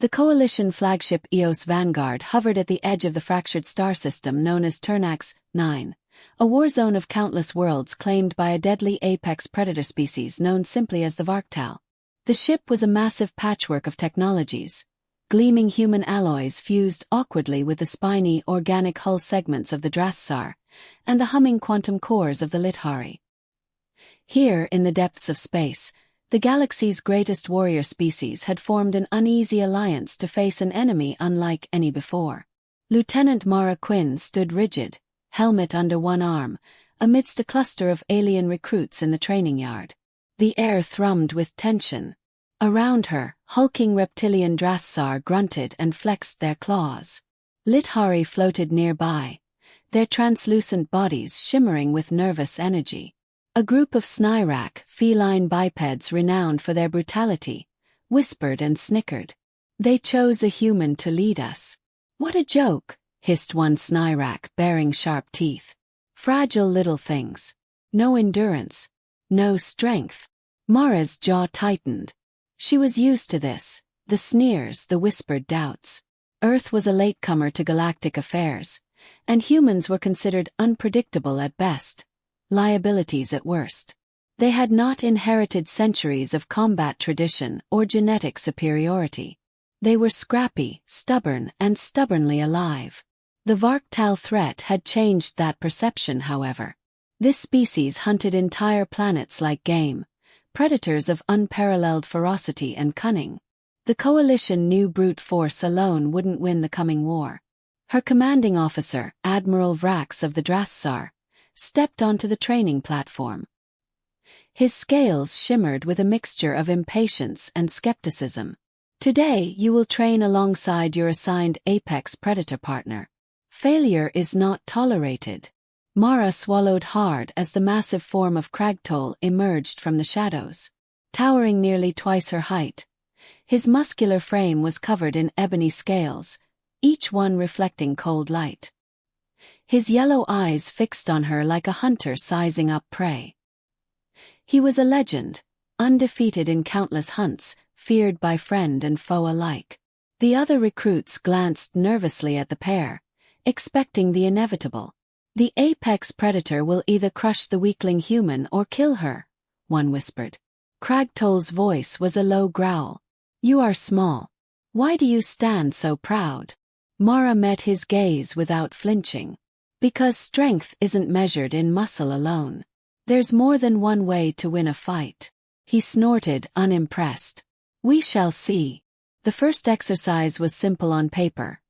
The Coalition flagship EOS Vanguard hovered at the edge of the fractured star system known as Ternax 9, a war zone of countless worlds claimed by a deadly apex predator species known simply as the Varktal. The ship was a massive patchwork of technologies. Gleaming human alloys fused awkwardly with the spiny organic hull segments of the Drathsar, and the humming quantum cores of the Lithari. Here, in the depths of space, the galaxy's greatest warrior species had formed an uneasy alliance to face an enemy unlike any before. Lieutenant Mara Quinn stood rigid, helmet under one arm, amidst a cluster of alien recruits in the training yard. The air thrummed with tension. Around her, hulking reptilian Drathsar grunted and flexed their claws. Lithari floated nearby, their translucent bodies shimmering with nervous energy. A group of Snyrak, feline bipeds renowned for their brutality, whispered and snickered. They chose a human to lead us. What a joke, hissed one Snyrak baring sharp teeth. Fragile little things. No endurance. No strength. Mara's jaw tightened. She was used to this, the sneers, the whispered doubts. Earth was a latecomer to galactic affairs, and humans were considered unpredictable at best. Liabilities at worst. They had not inherited centuries of combat tradition or genetic superiority. They were scrappy, stubborn, and stubbornly alive. The Varktal threat had changed that perception, however. This species hunted entire planets like game, predators of unparalleled ferocity and cunning. The Coalition knew brute force alone wouldn't win the coming war. Her commanding officer, Admiral Vrax of the Drathsar, stepped onto the training platform. His scales shimmered with a mixture of impatience and skepticism. Today you will train alongside your assigned apex predator partner. Failure is not tolerated. Mara swallowed hard as the massive form of Kragtol emerged from the shadows. Towering nearly twice her height, his muscular frame was covered in ebony scales, each one reflecting cold light. His yellow eyes fixed on her like a hunter sizing up prey. He was a legend, undefeated in countless hunts, feared by friend and foe alike. The other recruits glanced nervously at the pair, expecting the inevitable. The apex predator will either crush the weakling human or kill her, one whispered. Kragtol's voice was a low growl. You are small. Why do you stand so proud? Mara met his gaze without flinching. Because strength isn't measured in muscle alone. There's more than one way to win a fight. He snorted, unimpressed. We shall see. The first exercise was simple on paper.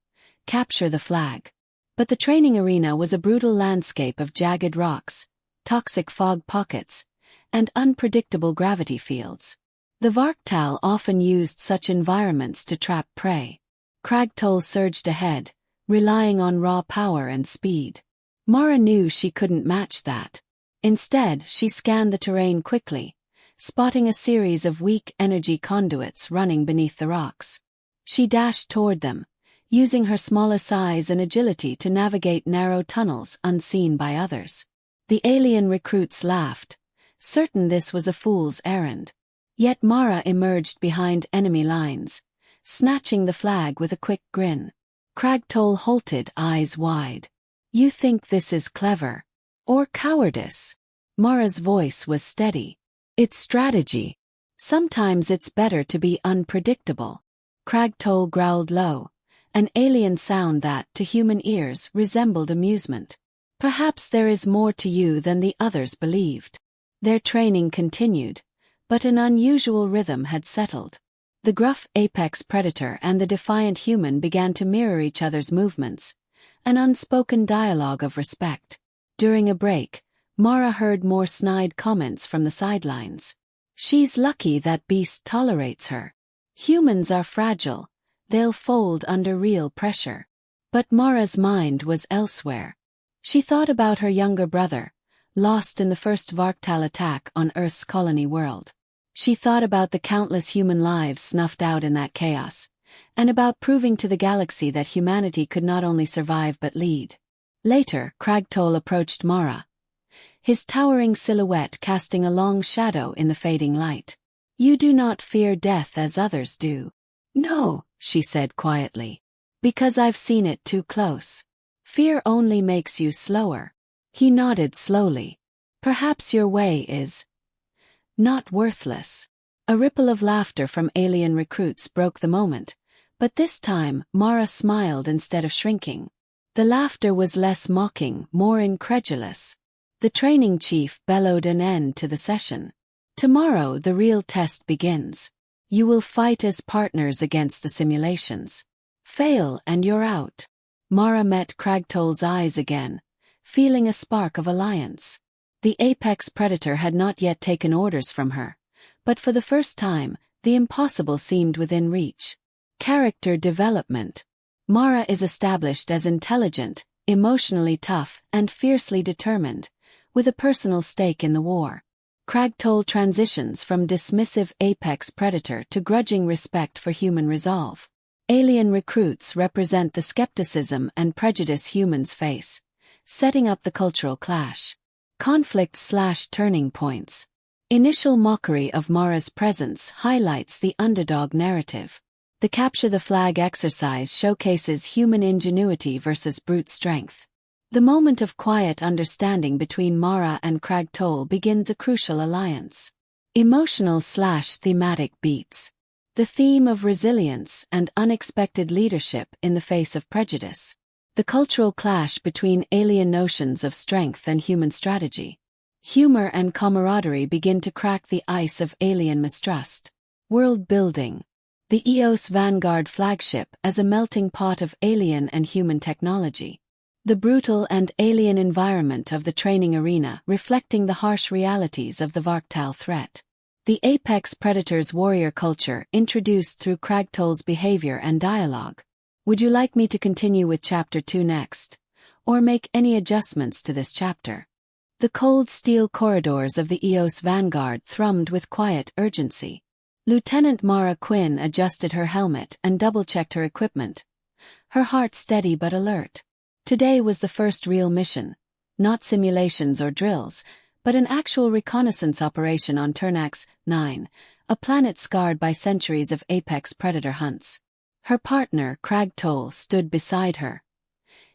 Capture the flag. But the training arena was a brutal landscape of jagged rocks, toxic fog pockets, and unpredictable gravity fields. The Varktal often used such environments to trap prey. Kragtol surged ahead, relying on raw power and speed. Mara knew she couldn't match that. Instead, she scanned the terrain quickly, spotting a series of weak energy conduits running beneath the rocks. She dashed toward them, using her smaller size and agility to navigate narrow tunnels unseen by others. The alien recruits laughed, certain this was a fool's errand. Yet Mara emerged behind enemy lines, snatching the flag with a quick grin. Kragtol halted, eyes wide. You think this is clever? Or cowardice? Mara's voice was steady. It's strategy. Sometimes it's better to be unpredictable. Kragtol growled low, an alien sound that, to human ears, resembled amusement. Perhaps there is more to you than the others believed. Their training continued, but an unusual rhythm had settled. The gruff apex predator and the defiant human began to mirror each other's movements, an unspoken dialogue of respect. During a break, Mara heard more snide comments from the sidelines. She's lucky that beast tolerates her. Humans are fragile, they'll fold under real pressure. But Mara's mind was elsewhere. She thought about her younger brother, lost in the first Varktal attack on Earth's colony world. She thought about the countless human lives snuffed out in that chaos, and about proving to the galaxy that humanity could not only survive but lead. Later, Kragtol approached Mara, his towering silhouette casting a long shadow in the fading light. You do not fear death as others do. No, she said quietly. Because I've seen it too close. Fear only makes you slower. He nodded slowly. Perhaps your way is not worthless. A ripple of laughter from alien recruits broke the moment, but this time Mara smiled instead of shrinking. The laughter was less mocking, more incredulous. The training chief bellowed an end to the session. Tomorrow the real test begins. You will fight as partners against the simulations. Fail and you're out. Mara met Cragtoll's eyes again, feeling a spark of alliance. The apex predator had not yet taken orders from her, but for the first time, the impossible seemed within reach. Character development. Mara is established as intelligent, emotionally tough, and fiercely determined, with a personal stake in the war. Cragtoll transitions from dismissive apex predator to grudging respect for human resolve. Alien recruits represent the skepticism and prejudice humans face, setting up the cultural clash. Conflict/turning points. Initial mockery of Mara's presence highlights the underdog narrative. The Capture the Flag exercise showcases human ingenuity versus brute strength. The moment of quiet understanding between Mara and Cragtoll begins a crucial alliance. Emotional/thematic beats. The theme of resilience and unexpected leadership in the face of prejudice. The cultural clash between alien notions of strength and human strategy. Humor and camaraderie begin to crack the ice of alien mistrust. World building. The EOS Vanguard flagship as a melting pot of alien and human technology. The brutal and alien environment of the training arena reflecting the harsh realities of the Varktal threat. The apex predator's warrior culture introduced through Cragtoll's behavior and dialogue. Would you like me to continue with Chapter 2 next? Or make any adjustments to this chapter? The cold steel corridors of the EOS Vanguard thrummed with quiet urgency. Lieutenant Mara Quinn adjusted her helmet and double-checked her equipment. Her heart steady but alert. Today was the first real mission. Not simulations or drills, but an actual reconnaissance operation on Turnax 9, a planet scarred by centuries of apex predator hunts. Her partner, Cragtoll, stood beside her.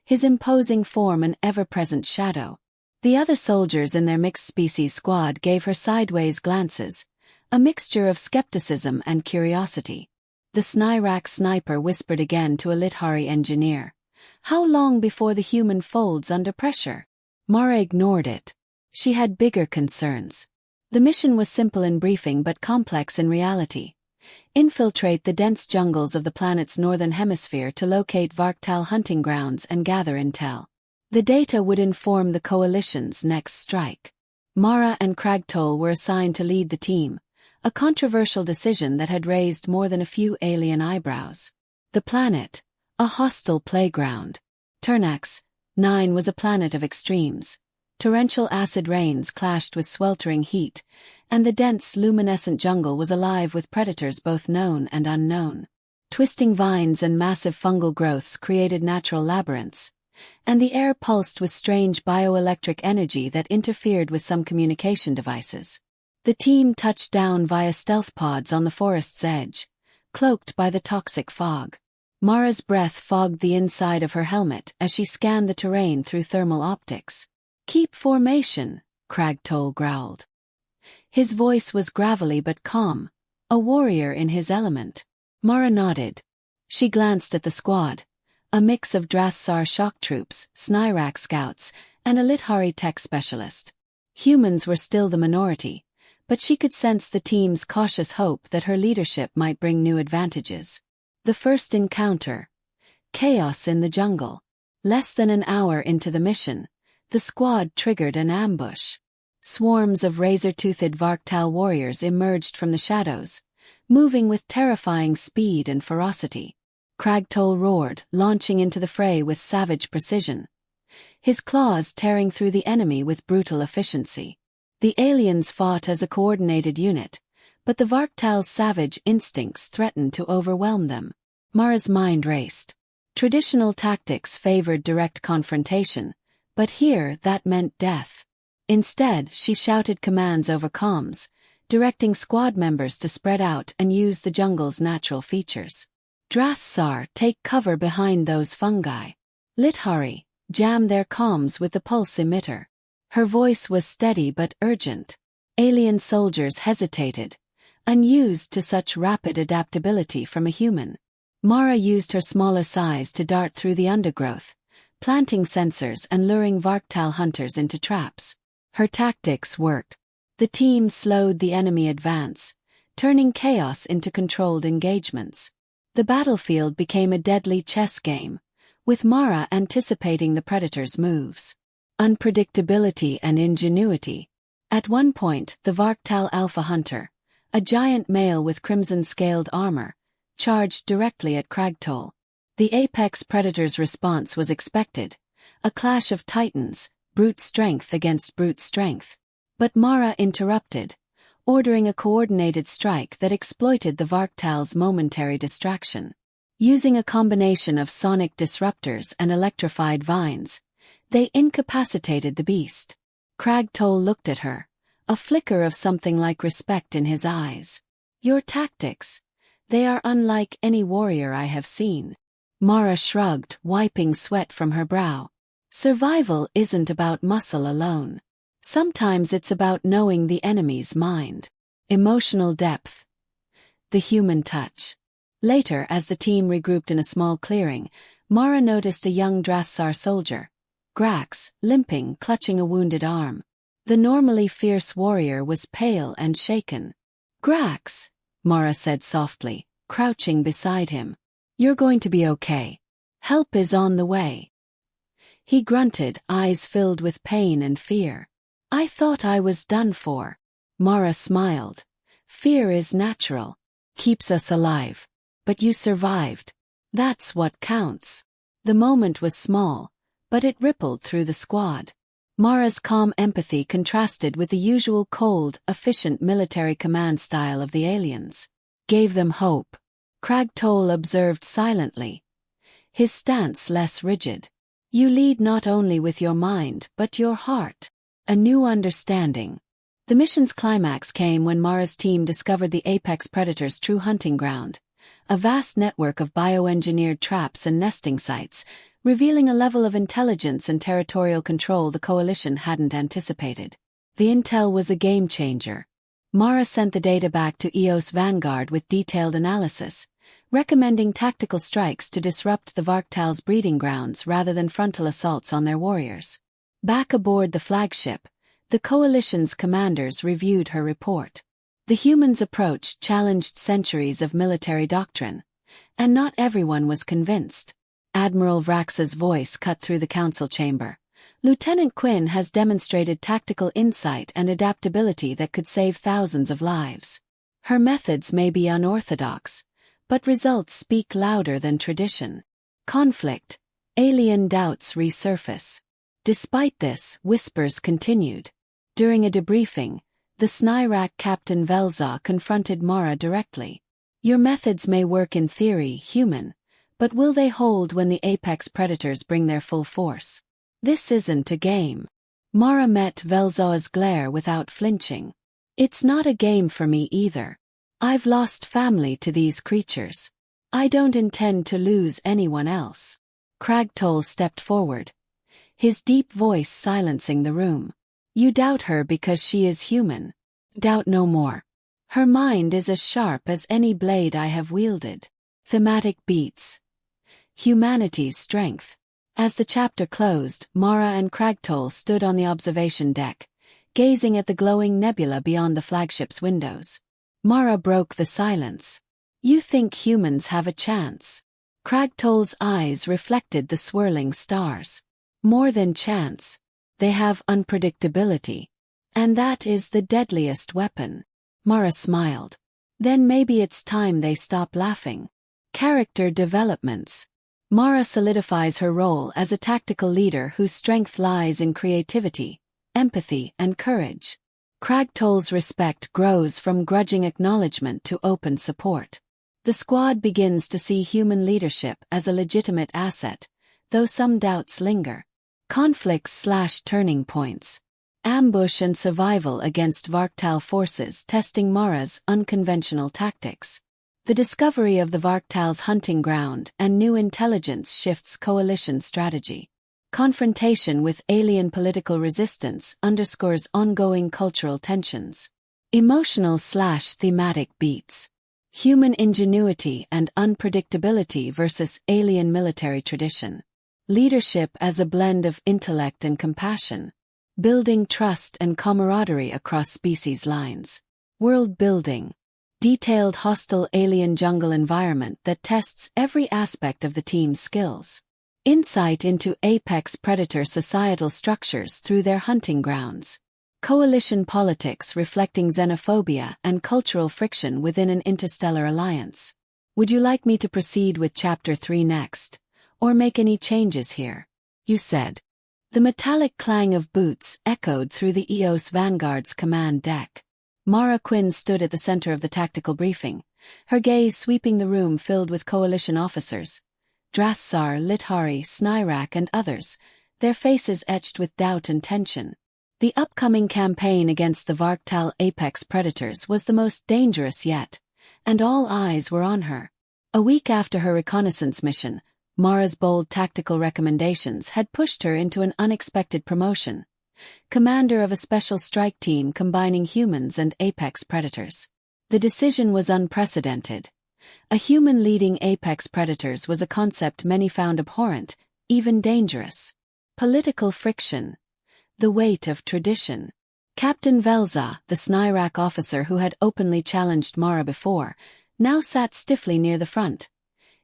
His imposing form an ever-present shadow. The other soldiers in their mixed-species squad gave her sideways glances, a mixture of skepticism and curiosity. The Snyrak sniper whispered again to a Lithari engineer. How long before the human folds under pressure? Mara ignored it. She had bigger concerns. The mission was simple in briefing but complex in reality. Infiltrate the dense jungles of the planet's northern hemisphere to locate Varktal hunting grounds and gather intel. The data would inform the coalition's next strike. Mara and Cragtoll were assigned to lead the team, a controversial decision that had raised more than a few alien eyebrows. The planet, a hostile playground. Turnax 9 was a planet of extremes. Torrential acid rains clashed with sweltering heat, and the dense, luminescent jungle was alive with predators both known and unknown. Twisting vines and massive fungal growths created natural labyrinths, and the air pulsed with strange bioelectric energy that interfered with some communication devices. The team touched down via stealth pods on the forest's edge, cloaked by the toxic fog. Mara's breath fogged the inside of her helmet as she scanned the terrain through thermal optics. "Keep formation," Cragtoll growled. His voice was gravelly but calm, a warrior in his element. Mara nodded. She glanced at the squad, a mix of Drathsar shock troops, Snyrak scouts, and a Lithari tech specialist. Humans were still the minority, but she could sense the team's cautious hope that her leadership might bring new advantages. The first encounter. Chaos in the jungle. Less than an hour into the mission, the squad triggered an ambush. Swarms of razor-toothed Varktal warriors emerged from the shadows, moving with terrifying speed and ferocity. Cragtoll roared, launching into the fray with savage precision, his claws tearing through the enemy with brutal efficiency. The aliens fought as a coordinated unit, but the Varktal's savage instincts threatened to overwhelm them. Mara's mind raced. Traditional tactics favored direct confrontation, but here that meant death. Instead, she shouted commands over comms, directing squad members to spread out and use the jungle's natural features. Drathsar, take cover behind those fungi. Lithari, jam their comms with the pulse emitter. Her voice was steady but urgent. Alien soldiers hesitated, unused to such rapid adaptability from a human. Mara used her smaller size to dart through the undergrowth, planting sensors and luring Varktal hunters into traps. Her tactics worked. The team slowed the enemy advance, turning chaos into controlled engagements. The battlefield became a deadly chess game, with Mara anticipating the predator's moves. Unpredictability and ingenuity. At one point, the Varktal Alpha Hunter, a giant male with crimson-scaled armor, charged directly at Kragtol. The apex predator's response was expected, a clash of titans, brute strength against brute strength. But Mara interrupted, ordering a coordinated strike that exploited the Varktal's momentary distraction. Using a combination of sonic disruptors and electrified vines, they incapacitated the beast. Kragtol looked at her, a flicker of something like respect in his eyes. Your tactics, they are unlike any warrior I have seen. Mara shrugged, wiping sweat from her brow. Survival isn't about muscle alone. Sometimes it's about knowing the enemy's mind. Emotional depth. The human touch. Later, as the team regrouped in a small clearing, Mara noticed a young Drathsar soldier, Grax, limping, clutching a wounded arm. The normally fierce warrior was pale and shaken. Grax, Mara said softly, crouching beside him. You're going to be okay. Help is on the way. He grunted, eyes filled with pain and fear. I thought I was done for. Mara smiled. Fear is natural. Keeps us alive. But you survived. That's what counts. The moment was small, but it rippled through the squad. Mara's calm empathy contrasted with the usual cold, efficient military command style of the aliens. Gave them hope. Kragtol observed silently, his stance less rigid. You lead not only with your mind but your heart. A new understanding. The mission's climax came when Mara's team discovered the apex predator's true hunting ground, a vast network of bioengineered traps and nesting sites, revealing a level of intelligence and territorial control the coalition hadn't anticipated. The intel was a game-changer. Mara sent the data back to EOS Vanguard with detailed analysis, recommending tactical strikes to disrupt the Varktal's breeding grounds rather than frontal assaults on their warriors. Back aboard the flagship, the coalition's commanders reviewed her report. The humans' approach challenged centuries of military doctrine, and not everyone was convinced. Admiral Vrax's voice cut through the council chamber. Lieutenant Quinn has demonstrated tactical insight and adaptability that could save thousands of lives. Her methods may be unorthodox, but results speak louder than tradition. Conflict. Alien doubts resurface. Despite this, whispers continued. During a debriefing, the Snyrak Captain Velza confronted Mara directly. Your methods may work in theory, human, but will they hold when the apex predators bring their full force? This isn't a game. Mara met Velza's glare without flinching. It's not a game for me either. I've lost family to these creatures. I don't intend to lose anyone else. Kragtol stepped forward, his deep voice silencing the room. You doubt her because she is human. Doubt no more. Her mind is as sharp as any blade I have wielded. Thematic beats. Humanity's strength. As the chapter closed, Mara and Kragtol stood on the observation deck, gazing at the glowing nebula beyond the flagship's windows. Mara broke the silence. You think humans have a chance? Kragtol's eyes reflected the swirling stars. More than chance. They have unpredictability. And that is the deadliest weapon. Mara smiled. Then maybe it's time they stop laughing. Character developments. Mara solidifies her role as a tactical leader whose strength lies in creativity, empathy, and courage. Kragtol's respect grows from grudging acknowledgement to open support. The squad begins to see human leadership as a legitimate asset, though some doubts linger. Conflicts/turning points. ambush and survival against Varktal forces, testing Mara's unconventional tactics. The discovery of the Varktal's hunting ground and new intelligence shifts coalition strategy. Confrontation with alien political resistance underscores ongoing cultural tensions. Emotional/thematic beats. Human ingenuity and unpredictability versus alien military tradition. Leadership as a blend of intellect and compassion. Building trust and camaraderie across species lines. World building. Detailed hostile alien jungle environment that tests every aspect of the team's skills. Insight into apex predator societal structures through their hunting grounds. Coalition politics reflecting xenophobia and cultural friction within an interstellar alliance. Would you like me to proceed with Chapter 3 next, or make any changes here? You said. The metallic clang of boots echoed through the EOS Vanguard's command deck. Mara Quinn stood at the center of the tactical briefing, her gaze sweeping the room filled with coalition officers. Drathsar, Lithari, Snyrak and others, their faces etched with doubt and tension. The upcoming campaign against the Varktal apex predators was the most dangerous yet, and all eyes were on her. A week after her reconnaissance mission, Mara's bold tactical recommendations had pushed her into an unexpected promotion. Commander of a special strike team combining humans and apex predators. The decision was unprecedented. A human leading apex predators was a concept many found abhorrent, even dangerous. Political friction. The weight of tradition. Captain Velza, the Snyrak officer who had openly challenged Mara before, now sat stiffly near the front.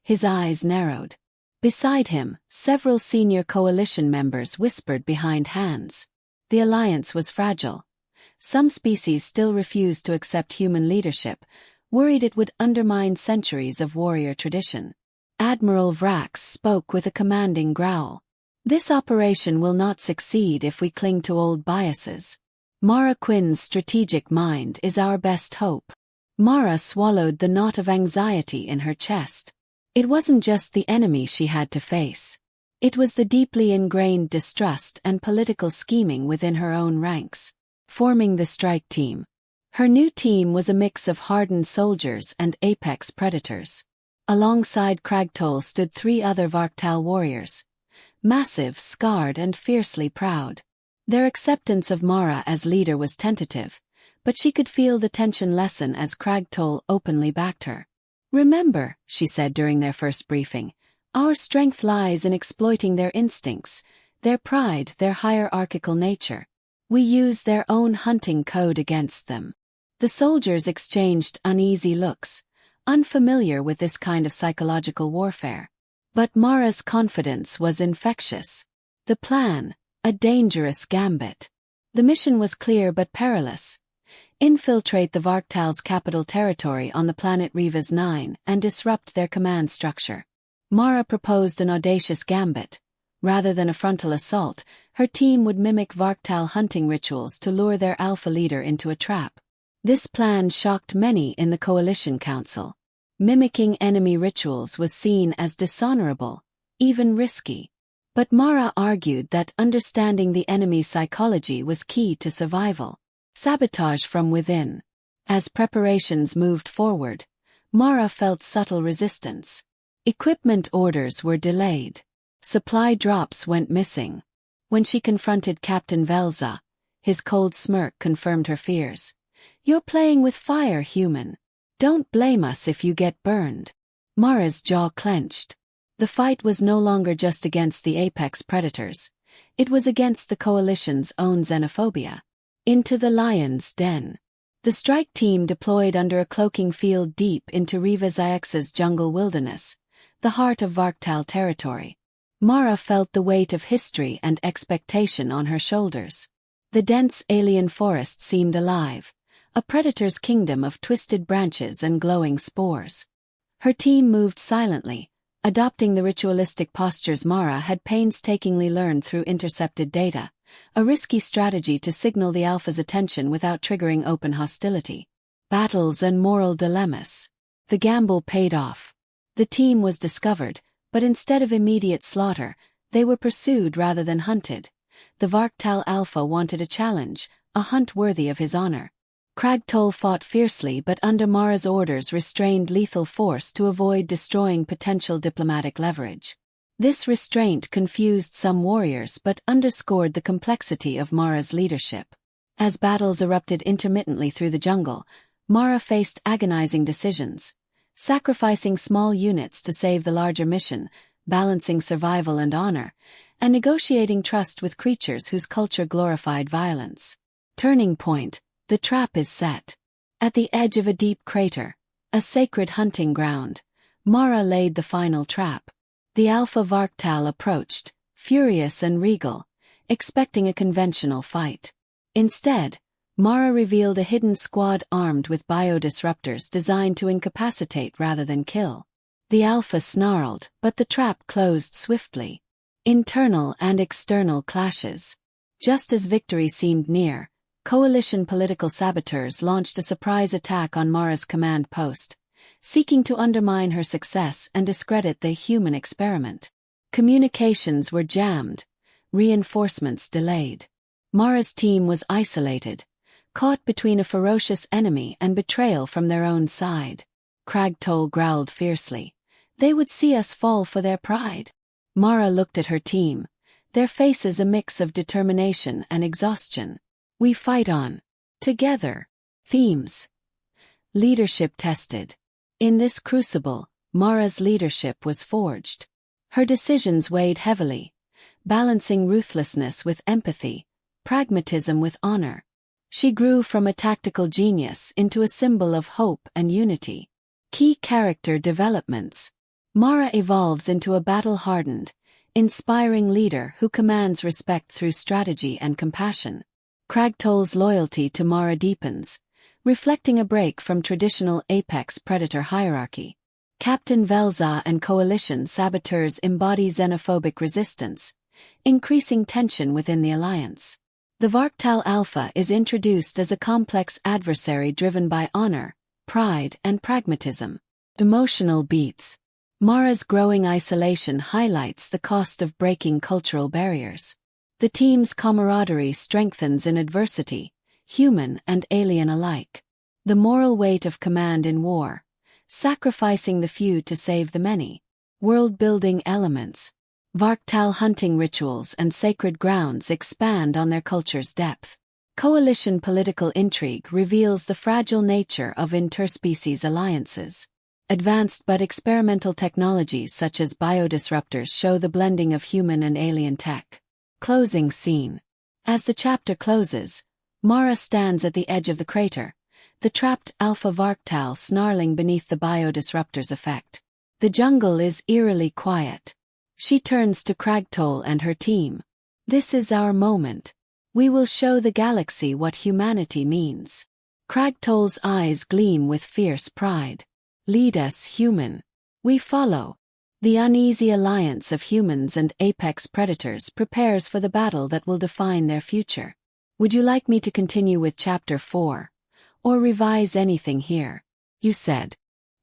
His eyes narrowed. Beside him, several senior coalition members whispered behind hands. The alliance was fragile. Some species still refused to accept human leadership, worried it would undermine centuries of warrior tradition. Admiral Vrax spoke with a commanding growl. This operation will not succeed if we cling to old biases. Mara Quinn's strategic mind is our best hope. Mara swallowed the knot of anxiety in her chest. It wasn't just the enemy she had to face. It was the deeply ingrained distrust and political scheming within her own ranks. Forming the strike team. Her new team was a mix of hardened soldiers and apex predators. Alongside Kragtol stood 3 other Varktal warriors. Massive, scarred and fiercely proud. Their acceptance of Mara as leader was tentative, but she could feel the tension lessen as Kragtol openly backed her. "Remember," she said during their first briefing, "our strength lies in exploiting their instincts, their pride, their hierarchical nature. We use their own hunting code against them." The soldiers exchanged uneasy looks, unfamiliar with this kind of psychological warfare. But Mara's confidence was infectious. The plan, a dangerous gambit. The mission was clear but perilous. Infiltrate the Varktal's capital territory on the planet Rivas 9 and disrupt their command structure. Mara proposed an audacious gambit. Rather than a frontal assault, her team would mimic Varktal hunting rituals to lure their alpha leader into a trap. This plan shocked many in the Coalition Council. Mimicking enemy rituals was seen as dishonorable, even risky. But Mara argued that understanding the enemy's psychology was key to survival. Sabotage from within. As preparations moved forward, Mara felt subtle resistance. Equipment orders were delayed. Supply drops went missing. When she confronted Captain Velza, his cold smirk confirmed her fears. "You're playing with fire, human. Don't blame us if you get burned." Mara's jaw clenched. The fight was no longer just against the apex predators. It was against the coalition's own xenophobia. Into the lion's den. The strike team deployed under a cloaking field deep into Rivas Ix's jungle wilderness, the heart of Varktal territory. Mara felt the weight of history and expectation on her shoulders. The dense alien forest seemed alive, a predator's kingdom of twisted branches and glowing spores. Her team moved silently, adopting the ritualistic postures Mara had painstakingly learned through intercepted data, a risky strategy to signal the Alpha's attention without triggering open hostility. Battles and moral dilemmas. The gamble paid off. The team was discovered, but instead of immediate slaughter, they were pursued rather than hunted, the Varktal Alpha wanted a challenge, a hunt worthy of his honor. Kragtol fought fiercely but under Mara's orders restrained lethal force to avoid destroying potential diplomatic leverage. This restraint confused some warriors but underscored the complexity of Mara's leadership. As battles erupted intermittently through the jungle, Mara faced agonizing decisions, sacrificing small units to save the larger mission, balancing survival and honor, and negotiating trust with creatures whose culture glorified violence. Turning point. The trap is set. At the edge of a deep crater, a sacred hunting ground, Mara laid the final trap. The Alpha Varktal approached, furious and regal, expecting a conventional fight. Instead, Mara revealed a hidden squad armed with biodisruptors designed to incapacitate rather than kill. The Alpha snarled, but the trap closed swiftly. Internal and external clashes. Just as victory seemed near, coalition political saboteurs launched a surprise attack on Mara's command post, seeking to undermine her success and discredit the human experiment. Communications were jammed, reinforcements delayed. Mara's team was isolated, caught between a ferocious enemy and betrayal from their own side. Kragtol growled fiercely. They would see us fall for their pride. Mara looked at her team, their faces a mix of determination and exhaustion. We fight on. Together. Themes. Leadership tested. In this crucible, Mara's leadership was forged. Her decisions weighed heavily, balancing ruthlessness with empathy, pragmatism with honor. She grew from a tactical genius into a symbol of hope and unity. Key character developments. Mara evolves into a battle-hardened, inspiring leader who commands respect through strategy and compassion. Kragtol's loyalty to Mara deepens, reflecting a break from traditional apex predator hierarchy. Captain Velza and coalition saboteurs embody xenophobic resistance, increasing tension within the alliance. The Varktal Alpha is introduced as a complex adversary driven by honor, pride, and pragmatism. Emotional beats. Mara's growing isolation highlights the cost of breaking cultural barriers. The team's camaraderie strengthens in adversity, human and alien alike. The moral weight of command in war, sacrificing the few to save the many. World-building elements. Varktal hunting rituals and sacred grounds expand on their culture's depth. Coalition political intrigue reveals the fragile nature of interspecies alliances. Advanced but experimental technologies such as biodisruptors show the blending of human and alien tech. Closing scene. As the chapter closes, Mara stands at the edge of the crater, the trapped Alpha Varktal snarling beneath the biodisruptor's effect. The jungle is eerily quiet. She turns to Kragtol and her team. This is our moment. We will show the galaxy what humanity means. Kragtol's eyes gleam with fierce pride. Lead us, human. We follow. The uneasy alliance of humans and apex predators prepares for the battle that will define their future. Would you like me to continue with Chapter 4? Or revise anything here? You said.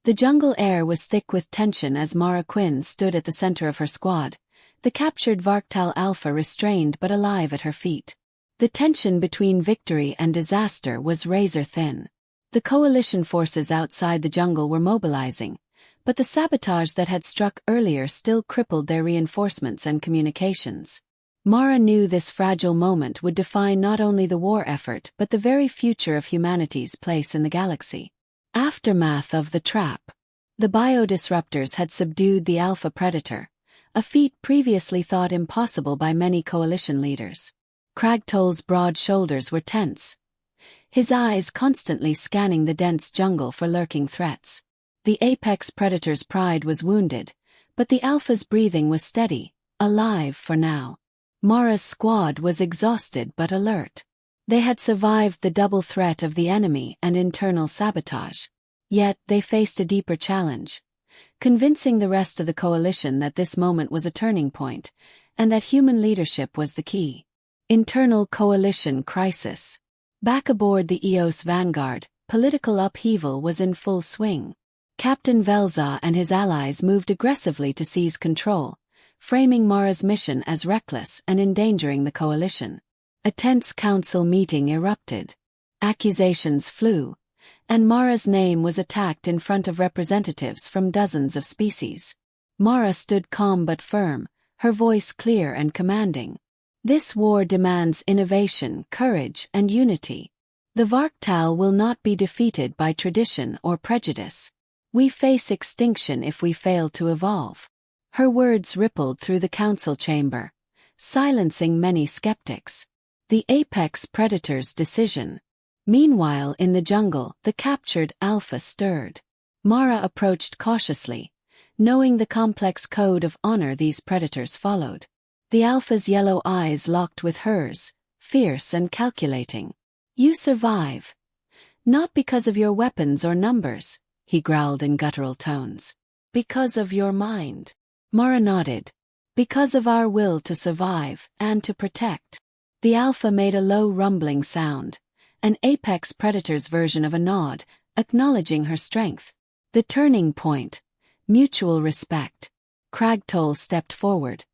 The jungle air was thick with tension as Mara Quinn stood at the center of her squad, the captured Varktal Alpha restrained but alive at her feet. The tension between victory and disaster was razor-thin. The coalition forces outside the jungle were mobilizing, but the sabotage that had struck earlier still crippled their reinforcements and communications. Mara knew this fragile moment would define not only the war effort but the very future of humanity's place in the galaxy. Aftermath of the trap. The biodisruptors had subdued the Alpha Predator, a feat previously thought impossible by many coalition leaders. Kragtol's broad shoulders were tense, his eyes constantly scanning the dense jungle for lurking threats. The apex predator's pride was wounded, but the Alpha's breathing was steady, alive for now. Mara's squad was exhausted but alert. They had survived the double threat of the enemy and internal sabotage. Yet they faced a deeper challenge, convincing the rest of the coalition that this moment was a turning point, and that human leadership was the key. Internal coalition crisis. Back aboard the EOS Vanguard, political upheaval was in full swing. Captain Velza and his allies moved aggressively to seize control, framing Mara's mission as reckless and endangering the coalition. A tense council meeting erupted. Accusations flew, and Mara's name was attacked in front of representatives from dozens of species. Mara stood calm but firm, her voice clear and commanding. This war demands innovation, courage, and unity. The Varktal will not be defeated by tradition or prejudice. We face extinction if we fail to evolve. Her words rippled through the council chamber, silencing many skeptics. The apex predator's decision. Meanwhile, in the jungle, the captured alpha stirred. Mara approached cautiously, knowing the complex code of honor these predators followed. The alpha's yellow eyes locked with hers, fierce and calculating. "You survive. Not because of your weapons or numbers," he growled in guttural tones. "Because of your mind." Mara nodded. "Because of our will to survive and to protect." The alpha made a low rumbling sound, an apex predator's version of a nod, acknowledging her strength. The turning point. Mutual respect. Cragtoll stepped forward,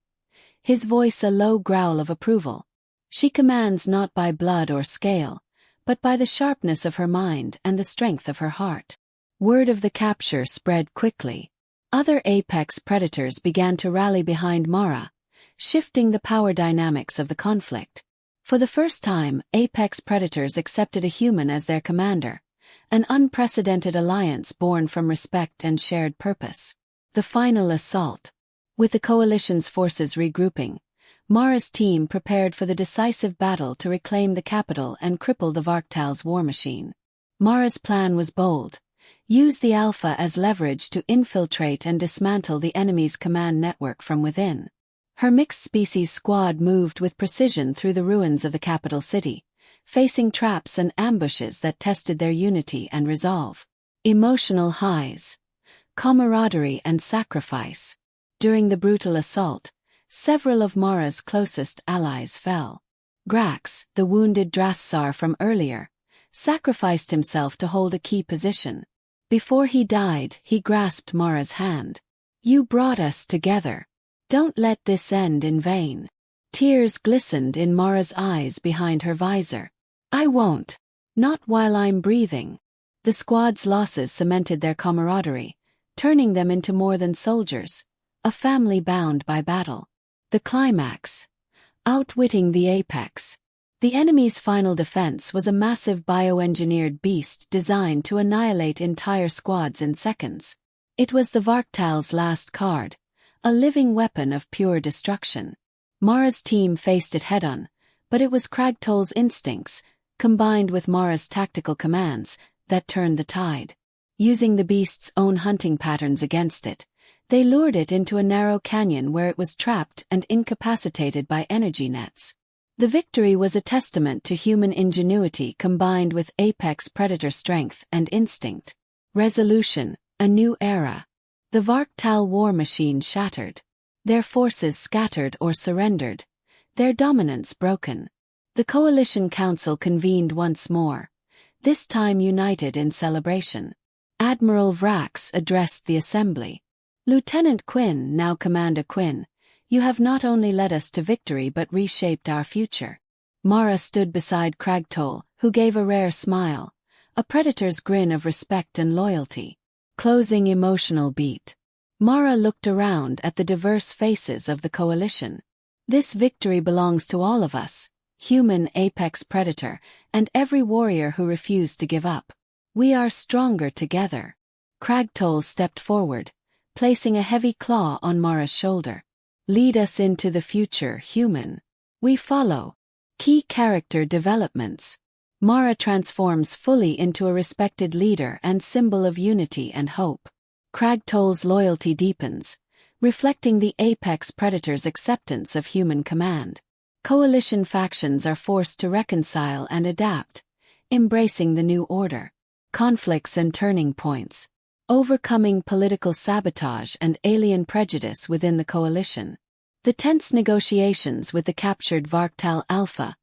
his voice a low growl of approval. "She commands not by blood or scale, but by the sharpness of her mind and the strength of her heart." Word of the capture spread quickly. Other apex predators began to rally behind Mara, shifting the power dynamics of the conflict. For the first time, apex predators accepted a human as their commander, an unprecedented alliance born from respect and shared purpose. The final assault. With the coalition's forces regrouping, Mara's team prepared for the decisive battle to reclaim the capital and cripple the Varktal's war machine. Mara's plan was bold. Use the Alpha as leverage to infiltrate and dismantle the enemy's command network from within. Her mixed-species squad moved with precision through the ruins of the capital city, facing traps and ambushes that tested their unity and resolve. Emotional highs. Camaraderie and sacrifice. During the brutal assault, several of Mara's closest allies fell. Grax, the wounded Drathsar from earlier, sacrificed himself to hold a key position. Before he died, he grasped Mara's hand. "You brought us together. Don't let this end in vain." Tears glistened in Mara's eyes behind her visor. "I won't. Not while I'm breathing." The squad's losses cemented their camaraderie, turning them into more than soldiers, a family bound by battle. The climax. Outwitting the apex. The enemy's final defense was a massive bioengineered beast designed to annihilate entire squads in seconds. It was the Varktal's last card, a living weapon of pure destruction. Mara's team faced it head-on, but it was Cragtoll's instincts, combined with Mara's tactical commands, that turned the tide. Using the beast's own hunting patterns against it, they lured it into a narrow canyon where it was trapped and incapacitated by energy nets. The victory was a testament to human ingenuity combined with apex predator strength and instinct. Resolution, a new era. The Varktal war machine shattered. Their forces scattered or surrendered, their dominance broken. The Coalition Council convened once more, this time united in celebration. Admiral Vrax addressed the assembly. "Lieutenant Quinn, now Commander Quinn, you have not only led us to victory but reshaped our future." Mara stood beside Cragtoll, who gave a rare smile, a predator's grin of respect and loyalty. Closing emotional beat. Mara looked around at the diverse faces of the coalition. This victory belongs to all of us, human apex predator, and every warrior who refused to give up. We are stronger together. Cragtoll stepped forward, placing a heavy claw on Mara's shoulder. "Lead us into the future, human." We follow. Key character developments. Mara transforms fully into a respected leader and symbol of unity and hope. Cragtoll's loyalty deepens, reflecting the apex predator's acceptance of human command. Coalition factions are forced to reconcile and adapt, embracing the new order. Conflicts and turning points. Overcoming political sabotage and alien prejudice within the coalition. The tense negotiations with the captured Varktal Alpha,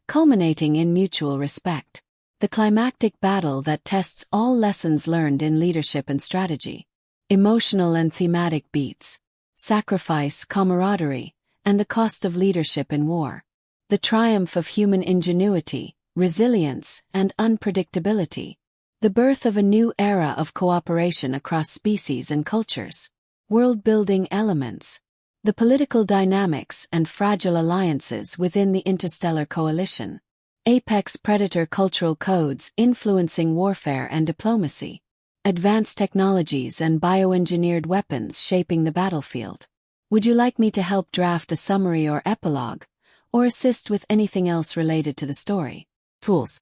culminating in mutual respect. The climactic battle that tests all lessons learned in leadership and strategy. Emotional and thematic beats. sacrifice, camaraderie, and the cost of leadership in war. The triumph of human ingenuity, resilience, and unpredictability. The birth of a new era of cooperation across species and cultures. World-building elements. The political dynamics and fragile alliances within the interstellar coalition. Apex predator cultural codes influencing warfare and diplomacy. Advanced technologies and bioengineered weapons shaping the battlefield. Would you like me to help draft a summary or epilogue, or assist with anything else related to the story? Tools.